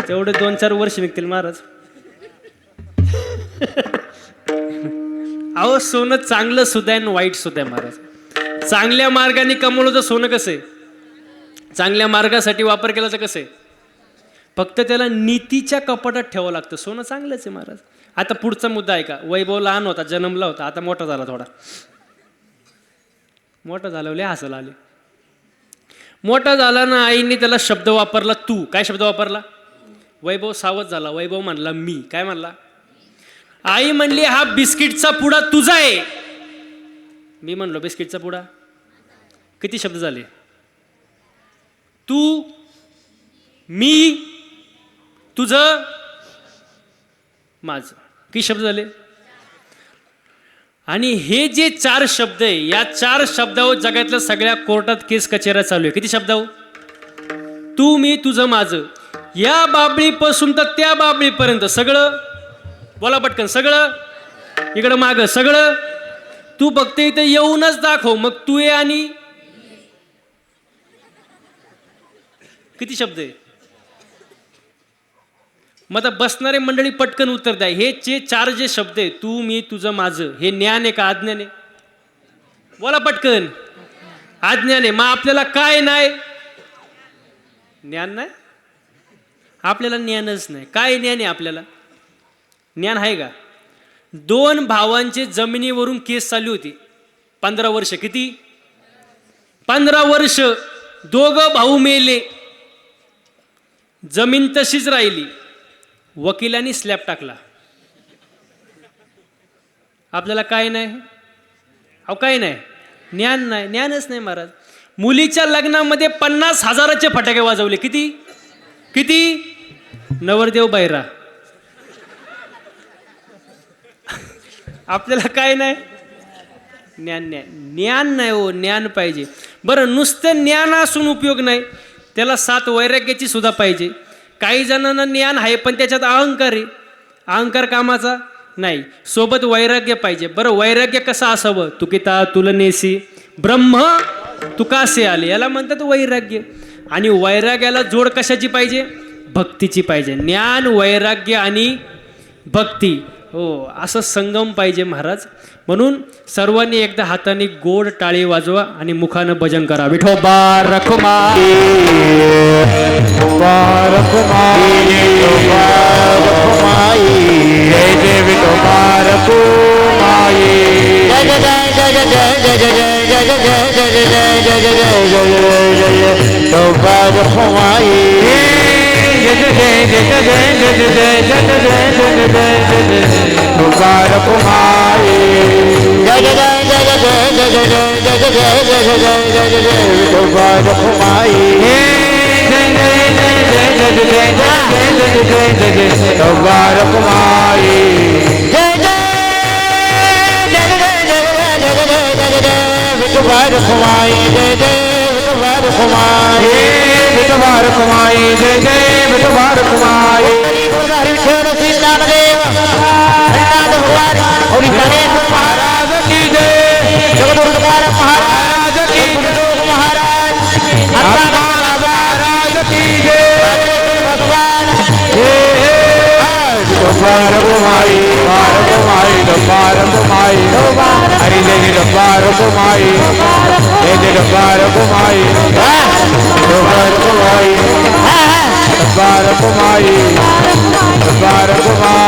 तेवढे 2-4 वर्ष निघतील महाराज. अहो सोनं चांगलं सुद्धा आहे आणि वाईट सुद्धा आहे महाराज. चांगल्या मार्गाने कमवलं तर सोनं कसं आहे, चांगल्या मार्गासाठी वापर केला तर कसं आहे, फक्त त्याला नीतीच्या कपाटात ठेवावं लागतं. सोनं चांगलंच आहे महाराज. आता पुढचा मुद्दा आहे का, वैभव लहान होता, जन्मला होता, आता मोठा झाला, थोडा मोठा झाल्यावर हसायला आले. मोठा झाला ना, आईने त्याला शब्द वापरला तू. काय शब्द वापरला? वैभव सावध झाला. वैभव म्हणला मी. काय म्हणला? आई म्हणली हा बिस्किटचा पुडा तुझा आहे. मी म्हणलो बिस्किटचा पुडा. किती शब्द झाले? तू, मी, तुझं, माझं. किती शब्द झाले? आणि हे जे 4 शब्द आहे, या 4 शब्दावर जगातल्या सगळ्या कोर्टात केस कचेऱ्या चालू आहे. किती शब्दावर? तू, मी, तुझं, माझं. या बाबळीपासून तर त्या बाबळीपर्यंत सगळं. बोला पटकन. सगळं इकडं माग. सगळं तू फक्त इथे येऊनच दाखव. मग तू ये आणि किती शब्द आहे? मग आता बसणारे मंडळी पटकन उत्तर द्या. हे 4 जे शब्द आहे, तू, मी, तुझं, माझं, हे ज्ञान आहे का अज्ञान आहे? बोला पटकन. अज्ञान आहे. मग आपल्याला काय नाही? ज्ञान नाही. आपल्याला ज्ञानच नाही. काय ज्ञान आहे आपल्याला? ज्ञान आहे का? 2 भावांचे जमिनीवरून केस चालू होती 15 वर्ष. किती? 15 वर्ष. 2 भाऊ मेले, जमीन तशीच राहिली. वकिलांनी स्लॅब टाकला. आपल्याला काय नाही? अहो काय नाही? ज्ञान नाही. ज्ञानच नाही महाराज. मुलीच्या लग्नामध्ये 50,000चे फटाके वाजवले. किती? किती? नवरदेव बायरा. आपल्याला काय नाही? ज्ञान नाही. ज्ञान नाही हो, ज्ञान पाहिजे. बरं नुसतं ज्ञान असून उपयोग नाही, त्याला 7 वैराग्याची सुद्धा पाहिजे. काही जणांना ज्ञान आहे पण त्याच्यात अहंकार आहे. अहंकार कामाचा नाही. सोबत वैराग्य पाहिजे. बरं वैराग्य कसं असावं? तुकिता तुलनेसी ब्रह्म तुकासे आले, याला म्हणतात वैराग्य. आणि वैराग्याला जोड कशाची पाहिजे? भक्तीची पाहिजे. ज्ञान, वैराग्य आणि भक्ती, हो असं संगम पाहिजे महाराज. म्हणून सर्वांनी एकदा हाताने गोड टाळी वाजवा आणि मुखानं भजन करा. विठोबा रखुमाई, विठोबा रखुमाई, विठोबा रखुमाई, जय जय विठोबा रखुमाई, जय जय जय जय जय जय जय जय जय जय जय जय जय जय जय जय जय विठोबा रखुमाई, जय जय जय जय जय जय जय जय जय जय जय जय विठोबा रखुमाई, जय जय जय जय जय जय जय जय जय जय जय जय जय जय विठोबा रखुमाई, जय जय जय जय जय जय जय जय जय जय जय विठोबा रखुमाई, जय जय जय जय जय जय जय जय विठोबा रखुमाई, जय जय विठोबा रखुमाई, विठोबा रखुमाई, जय जय विठोबा रखुमाई. विठ्ठल श्री नामदेव हरिनाथ भगवान और गणेश महाराज की जय, जगद्गुरु तुकाराम महाराज की जय, महाराज महाराज की जय, भगवान विठोबा रखुमाई, रखुमाई, विठोबा रखुमाई, हरि जय विठोबा रखुमाई, जय जय विठोबा रखुमाई, विठोबा रखुमाई, विठोबा रखुमाई, विठोबा रखुमाई.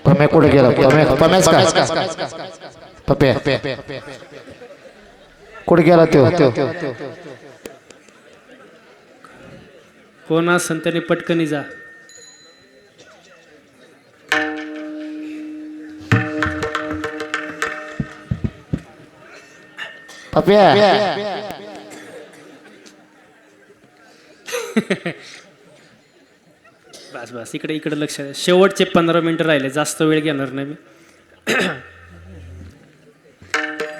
पम्या कुठे गेला? पम्याच का? पप्या कुठे गेला तो? कोण असन त्याने पटकनी जा. पप्या बस बस इकडे इकडे लक्ष द्या. शेवटचे 15 मिनिटं राहिले, जास्त वेळ घेणार नाही मी.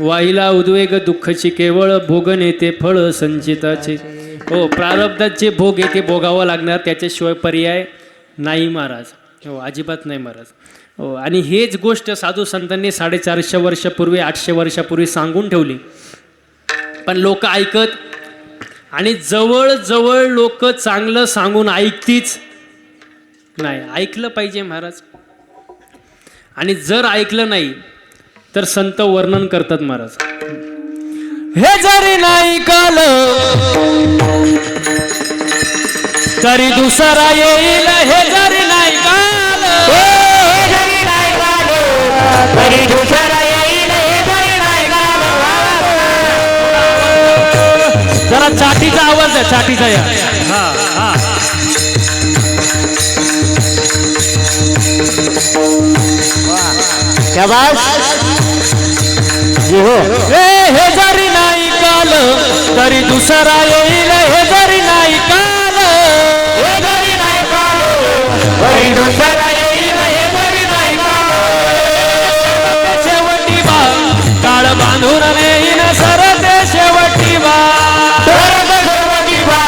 वाहिला उद्वेग दुःखची केवळ भोगन येते फळ संचिताचे. हो, प्रारब्धाचे भोग येते, भोगावं लागणार, त्याच्याशिवाय पर्याय नाही महाराज. हो, अजिबात नाही महाराज. हो, आणि हेच गोष्ट साधू संतांनी 450 वर्षापूर्वी 800 वर्षापूर्वी सांगून ठेवली, पण लोक ऐकत आणि जवळ लोक चांगलं सांगून ऐकतीच नाही. ऐकलं पाहिजे महाराज, आणि जर ऐकलं नाही तर संत वर्णन करतात महाराज. हे जरी नाही काल तरी दुसरा येईल, हे जरी नाही काल तरी दुसरा येईल, हे जरी नाही काल. जरा चाटीचा आवाज आहे, चाटीचा या. हा हा शाबास. हो हे जरी नाही काल तरी दुसरा येईल, हे जरी नाही काल, हे जरी नाही काल तरी दुसरा येईल, हे जरी नाही काल. शेवटी बा काळ बांधून नेईन सरते शेवटी बा. सरत शेवटी बा,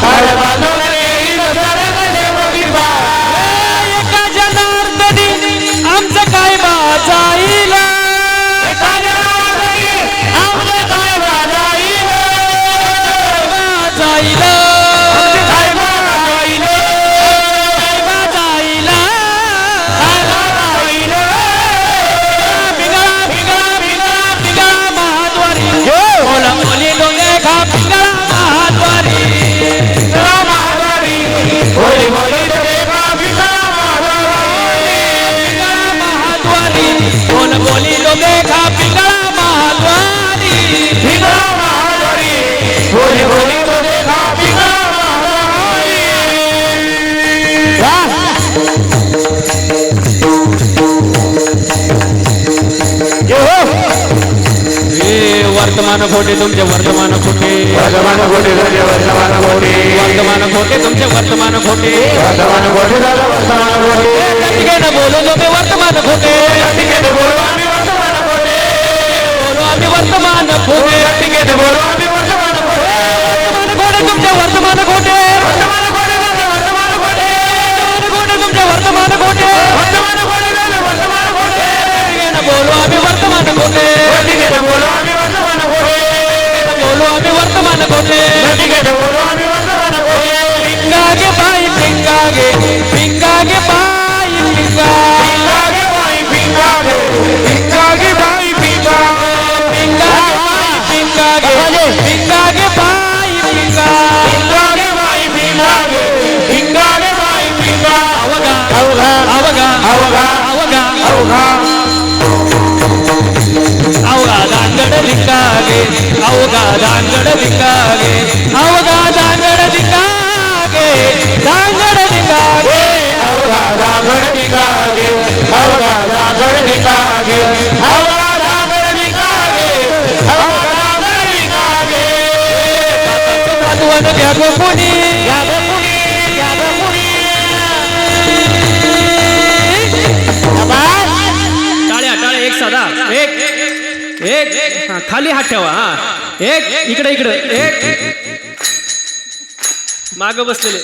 काळ बांधून येईल, सरत शेवटी बा. एका जनार्दनी आमचं काय बा जाईल, एका जनार्दनी आमचं काय बा जाईल, जाईल आमचं काय बा जाईल, बा जाईल. काय बा जाईल. पिंगळा पिंगळा पिंगळा पिंगळा महाद्वारी, हो. बोला बोली लोगे खा पिंगळा महाद्वारी. महाद्वारी, बोली बोली देवा पिता महाद्वारी. महाद्वारी बोल बोली लोगे खा पिंगळा महाद्वारी. पिता महाद्वारी, बोली बोली देवा पिता महाद्वारी. वर्तमान खोटे तुमचे वर्तमान खोटे, वर्तमान खोटे झाले, वर्तमान खोटे. वर्तमान खोटे तुमचे वर्तमान खोटे. वर्तमान खोटे झाले, वर्तमान खोटे. ठिकाणी बोलू तुम्ही वर्तमान खोटे, टिकेत बोलू आम्ही वर्तमान खोटे. बोलू आम्ही वर्तमान खोटे. टिकेत बोलू आम्ही वर्तमान खोटे. वर्तमान खोटे तुमचे वर्तमान खोटे, वर्तमान खोटे झाले, वर्तमान खोटे. खोटे तुमचे वर्तमान खोटे. वर्तमान खोटे झाले, वर्तमान खोटे. ठिकाणी बोलू आम्ही वर्तमान खोटे, टिकेत बोलू आम्ही वर्तमान खोटे. बोलू आम्ही वर्तमान खोटे. टिकेत बोलू आम्ही वर्तमान खोटे. पिंगागे बाई पिंगागे, पिंगागे बाई पिंगा. पिंगागे बाई पिंगागे, पिंगागे बाई पिंगा. पिंगागे बाई पिंगागे, पिंगागे बाई पिंगा. पिंगागे बाई पिंगागे, पिंगागे बाई पिंगा. अवगा अवघा, अवगा अवघा, अवगा अवघा. अवगा दांगड भिंगागे, अवगा दांगड भिंगागे, अवगा दांगड भिंगागे, दांगड भिंगागे. अवघा दागड पिंगागे, अवघा दागड पिंगागे, अवघा दागड पिंगागे, अवघा दागड पिंगागे. साधवन घ्या गो कोणी, घ्या गं कुणी, घ्या गं कुणी. शाबास. टाळ्या टाळ्या एक साधा एक एक हा, खाली हात ठेवा. हा एक इकडे इकडे एक माग बसलेले.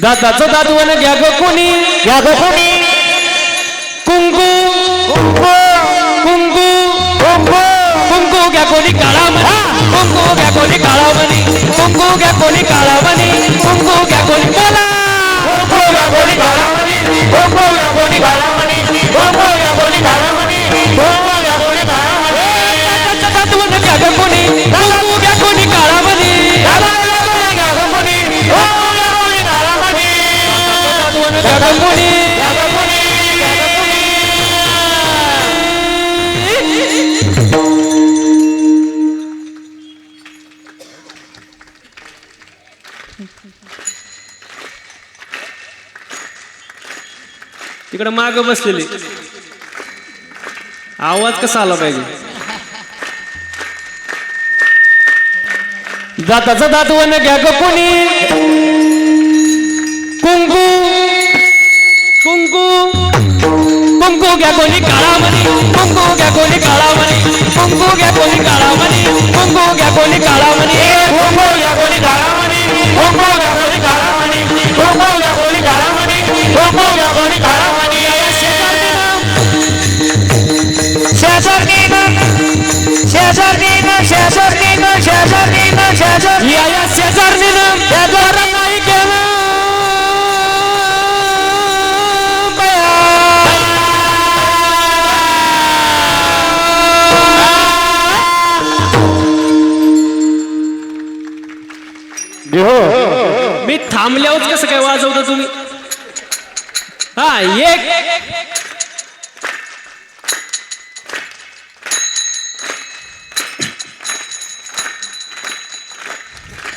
दाताचं दातवन घ्या गो कोणी, घ्या गं कुणी. कुंकू कुंकू, कुंकू कुंकू. कुंकू घ्या कोणी काळा मनी, कुंकू घ्या कोणी काळा मनी, कुंकू घ्या कोणी काळा मनी, कुंकू घ्या कोणी बोला. कुंकू घ्या कोणी काळामणी, कुंकू घ्या कोणी काळामणी, कुंकू घ्या कोणी काळामणी, कुंकू घ्या कोणी काळामणी. दाताचं दातवन घ्या गो कोणी, कुंकू घ्या कोणी काळा मनी, घ्या गं कुणी, कुंकू घ्या कोणी काळामणी. दातवन घ्या गो कोणी. घ्या गं कुणी, घ्या गं कुणी. तिकडे माग बसलेले. आवाज कसा आला पाहिजे. दाताचं दातवन घ्या ग कोणी कुंकू कुंकू कुंकू घ्या कोणी काळामणी कुंकू घ्या कोणी काळामणी कुंकू घ्या कोणी काळामणी कुंकू घ्या कोणी काळामणी कुंकू घ्या कोणी काळामणी कुंकू घ्या कोणी काळामणी कुंकू घ्या कोणी काळामणी कुंकू घ्या कोणी काळामणी शेजारणीनं शेजारणीनं शेजारणीनं शेजारणीनं शेजारणीनं या शेजारणीनं शेजार नाही केलं मी थांबल्यावर कसं काय वाजवता तुम्ही हा एक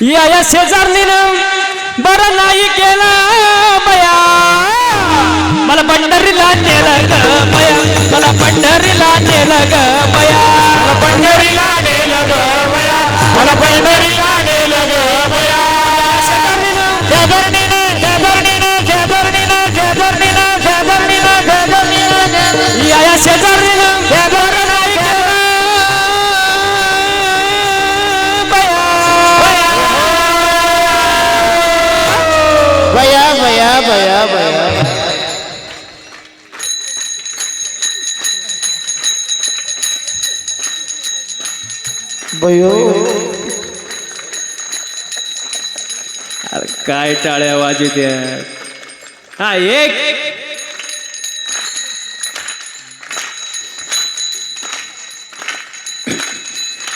या शेजारणीनं बरं नाही केलं बया मला पंढरीला नेलं ग बया मला पंढरीला नेलं ग बया मला पंढरीला नेलं ग बया मला पंढरीला नेलं ग बया शेजारणीनं शेजारणीनं शेजारणीनं शेजारणीनं शेजारणीनं शेजारणीनं या शेजारणीनं शेजारणीनं नाही केलं बया बया बया बया बयो अरे काय टाळ्या वाजत्या हा एक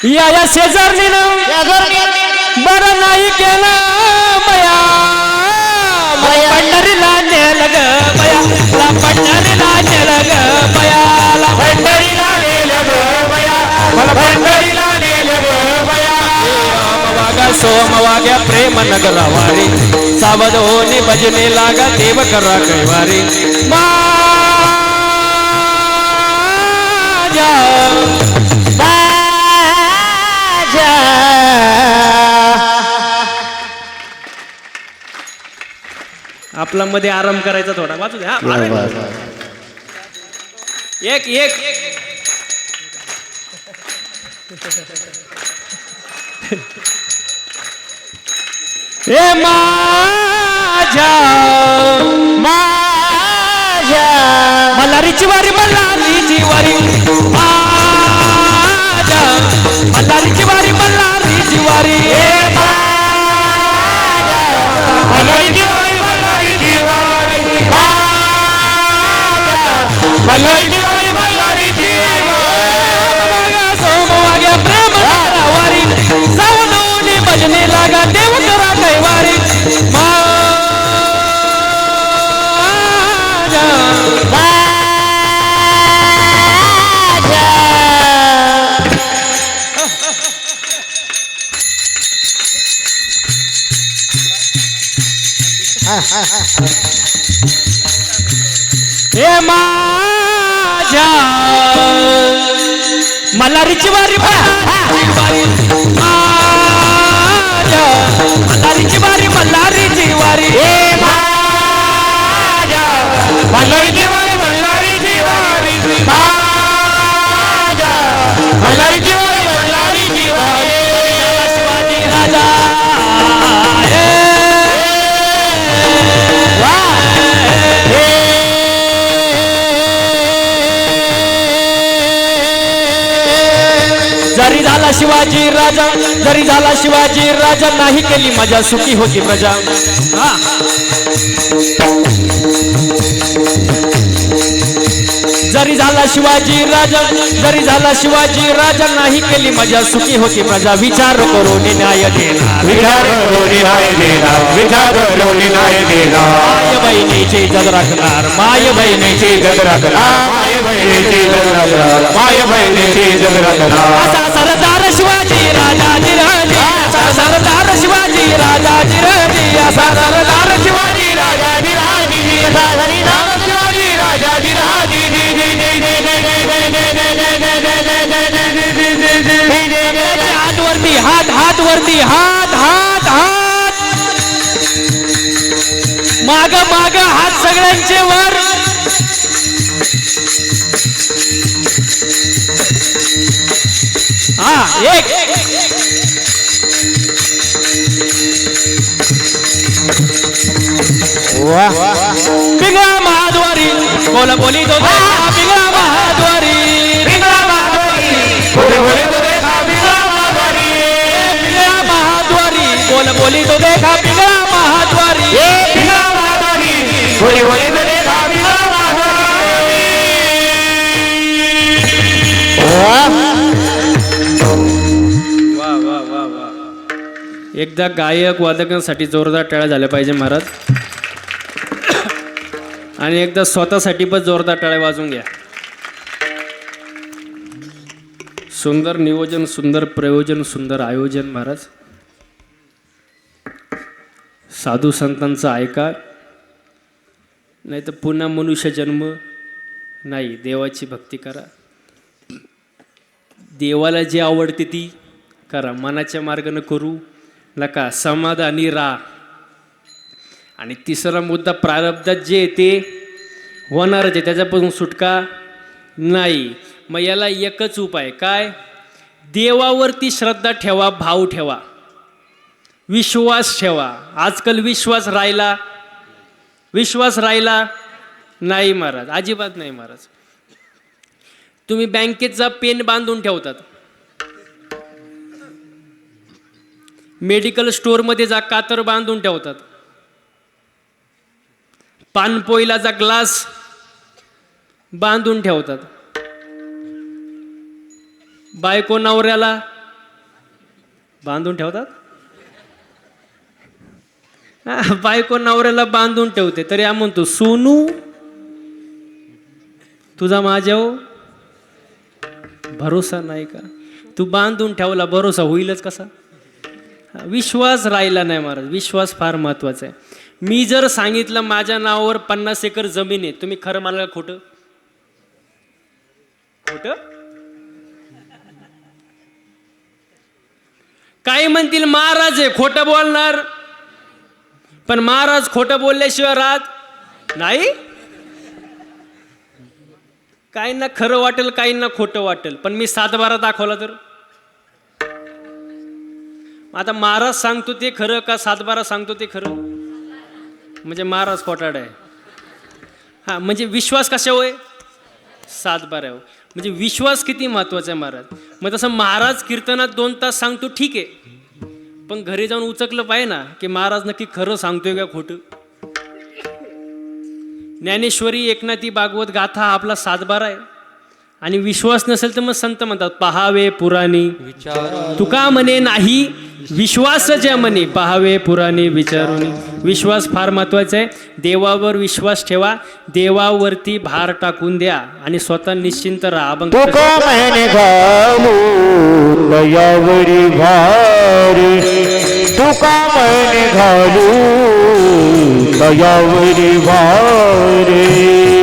या शेजारणीनं शेजारणीनं बरं नाही केलं बया मला पंढरीला नेलं ग बया मला पंढरीला नेलं ग बया पंढरीला नेलं ग बया मला पंढरीला नेलं ग बया वागा सोम वाग्या प्रेम नगरवारी सावध होणे भजने लागा देव करा कैवारी आपला मध्ये आराम करायचा थोडा वाचू द्या एक एक ए माझ्या माझ्या मल्हारीची वारी मल्हारीची वारी माझ्या मल्हारीची वारी मल्हारीची वारी मल्हारीची वारी मल्हारीची वारी मल्हारीची वारी मल्हारीची सोमवाग्या प्रेम वारी सावधोनी भजने लागा देव करा कैवारी हे माझ्या मल्हारीची वारी माझ्या मल्हारीची वारी मल्हारीची वारी मल्हारीची वारी मल्हारीची वारी मल्हारीची वारी मल्हारीची वारी शिवाजी राजा जरी झाला शिवाजी राजा जरी झाला शिवाजी राजा नाही केली मजा सुखी होती प्रजा जरी झाला शिवाजी राजा जरी झाला शिवाजी राजा नाही केली मजा सुखी होती प्रजा विचार करून न्याय देणार विचार करून न्याय देणार विचार करून न्याय देणार माय बहिणीची जग राखणार माय बहिणीची जग राखणार माय बहिणीची जग राखणार माय बहिणीची जग राखणार असा सरदार शिवाजी राजाजी राजे असा सरदार शिवाजी राजाजी राजे असा सरदार शिवाजी राजाजी राजी असा सरदार शिवाजी राजाजी राजी हात वरती हात हात हात वरती, हात हात हात, माग माग हात सगळ्यांचे वर. हा एक. वा पिंगळा महाद्वारी बोला बोली तो देखा पिंगळा महाद्वारी. पिंगळा महाद्वारी बोल बोली तो देखा पिंगळा महाद्वारी. वा वा वा वा. एकदा गायक वादकांसाठी जोरदार टाळ्या झाल्या पाहिजे महाराज. आणि एकदा स्वतःसाठी पण जोरदार टाळ्या वाजून घ्या. सुंदर नियोजन, सुंदर प्रयोजन, सुंदर आयोजन महाराज. साधू संतांचं ऐका, नाही तर पुन्हा मनुष्य जन्म नाही. देवाची भक्ती करा, देवाला जे आवडते ती करा. मनाच्या मार्गानं करू नका, समाधानी राहा. आणि तिसरा मुद्दा, प्रारब्धात जे ते होणारच आहे, त्याच्यापासून सुटका नाही. मग याला एकच उपाय, काय? देवावरती श्रद्धा ठेवा, भाव ठेवा, विश्वास ठेवा. आजकाल विश्वास राहिला नाही महाराज, अजिबात नाही महाराज. तुम्ही बँकेत जा, पेन बांधून ठेवतात. मेडिकल स्टोअरमध्ये जा, कातर बांधून ठेवतात. पानपोईलाचा ग्लास बांधून ठेवतात. बायको नवऱ्याला बांधून ठेवतात. बायको नवऱ्याला बांधून ठेवते, तरी आम्ही म्हणतो सोनू तुझा माझ्यावर भरोसा नाही का? तू बांधून ठेवला, भरोसा होईलच कसा? विश्वास राहिला नाही महाराज. विश्वास फार महत्वाचा आहे. मी जर सांगितलं माझ्या नावावर 50 एकर जमीन आहे, तुम्ही खरं मानाल का खोटं? खोटं? काही म्हणतील महाराज आहे, खोटं बोलणार. पण महाराज खोटं बोलल्याशिवाय राहत नाही. काहींना खरं वाटेल, काहींना खोटं वाटेल, पण मी 7-12 दाखवला तर आता महाराज सांगतो ते खरं का 7-12 सांगतो ते खरं? म्हणजे महाराज खोटाड आहे. हा, म्हणजे विश्वास कशावर आहे? 7-12. म्हणजे विश्वास किती महत्वाचा आहे महाराज. मग तसं महाराज कीर्तनात 2 तास सांगतो, ठीक आहे, पण घरी जाऊन उचकलं पाहिजे ना की महाराज नक्की खरं सांगतोय का खोटं. ज्ञानेश्वरी, एकनाथी, भागवत गाथा हा आपला 7-12 आहे. आणि विश्वास नसेल तर मग संत म्हणतात पहावे पुराणी तुका म्हणे नाही विश्वास ज्या म्हणे पहावे पुराणी विचारून. विश्वास फार महत्वाचा आहे. देवावर विश्वास ठेवा, देवावरती भार टाकून द्या आणि स्वतः निश्चिंत राहा. तुका म्हणे घालू दयावरी भारी, तुका म्हणे घालू दयावरी भारी.